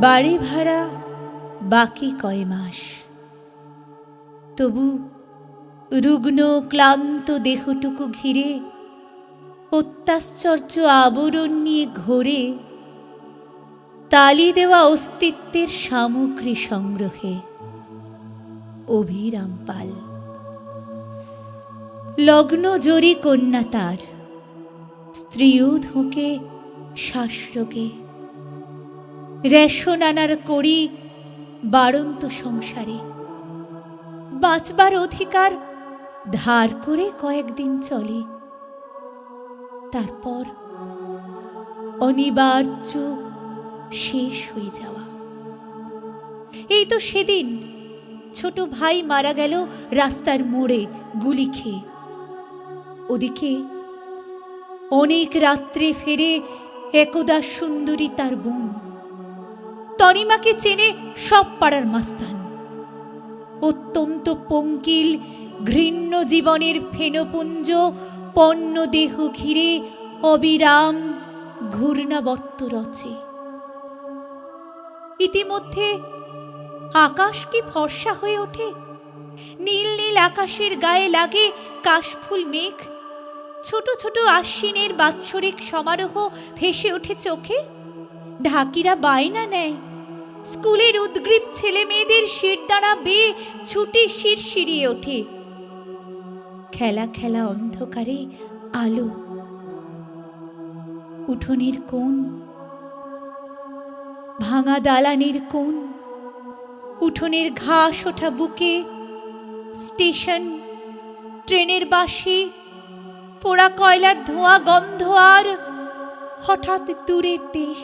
বাড়ি ভাড়া বাকি কয় মাস, তবু রুগ্ন ক্লান্ত দেহটুকু ঘিরে অত্যাশ্চর্য আবরণ নিয়ে ঘোরে তালি দেওয়া অস্তিত্বের সামগ্রী সংগ্রহে অভিরাম পাল। লগ্ন জরি কন্যা তার, স্ত্রীও ধোঁকে শ্বাসরোগে, রেশন আনার করি বাড়ন্ত সংসারে, বাঁচবার অধিকার ধার করে কয়েকদিন চলে, তারপর অনিবার্য শেষ হয়ে যাওয়া। এই তো সেদিন ছোট ভাই মারা গেল রাস্তার মোড়ে গুলি খেয়ে। ওদিকে অনেক রাত্রে ফেরে একদা সুন্দরী তার বোন, তনিমাকে চেনে সব পাড়ার মাস্তান। অত্যন্ত পঙ্কিল ঘৃণ্য জীবনের ফেনপুঞ্জ পণ্য দেহ ঘিরে অবিরাম ঘূর্ণাবর্ত রচে। ইতিমধ্যে আকাশ কি ফর্সা হয়ে ওঠে, নীল নীল আকাশের গায়ে লাগে কাশফুল মেঘ, ছোট ছোট আশ্বিনের বাৎসরিক সমারোহ ভেসে ওঠে চোখে। ঢাকিরা বায়না নেয়, স্কুলের উদ্গ্রীব ছেলে মেয়েদের শিরদাঁড়া বেয়ে ছুটে শিরশিরিয়ে ওঠে। খেলা খেলা অন্ধকারে আলো, উঠোনের কোণ, ভাঙা দালানের কোণ, উঠোনের ঘাস ওঠা বুকে, স্টেশন, ট্রেনের বাঁশি, পোড়া কয়লার ধোঁয়া গন্ধ, আর হঠাৎ দূরের দেশ,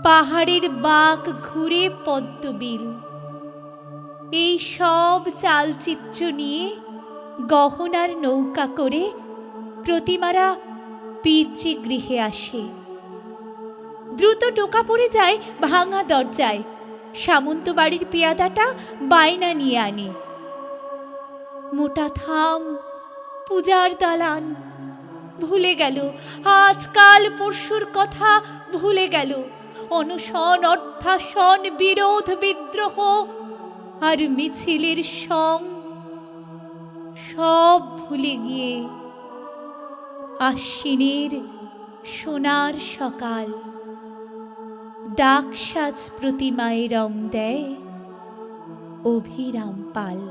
পাহাড়ের বাঁক ঘুরে পদ্মবিল। এই সব চালচিত্র নিয়ে গহনার নৌকা করে প্রতিমারা পিতৃগৃহে আসে। দ্রুত টোকা পড়ে যায় ভাঙা দরজায়, সামন্ত বাড়ির পেয়াদাটা বায়না নিয়ে আনে। মোটা থাম, পূজার দালান, ভুলে গেল আজকাল পরশুর কথা, ভুলে গেল অনশন, অর্থাসন, বিরোধ, বিদ্রোহ আর মিছিলের সং, সব ভুলে গিয়ে আশ্বিনের সোনার সকাল ডাকসাজ প্রতিমায় রং দেয় অভিরাম পাল।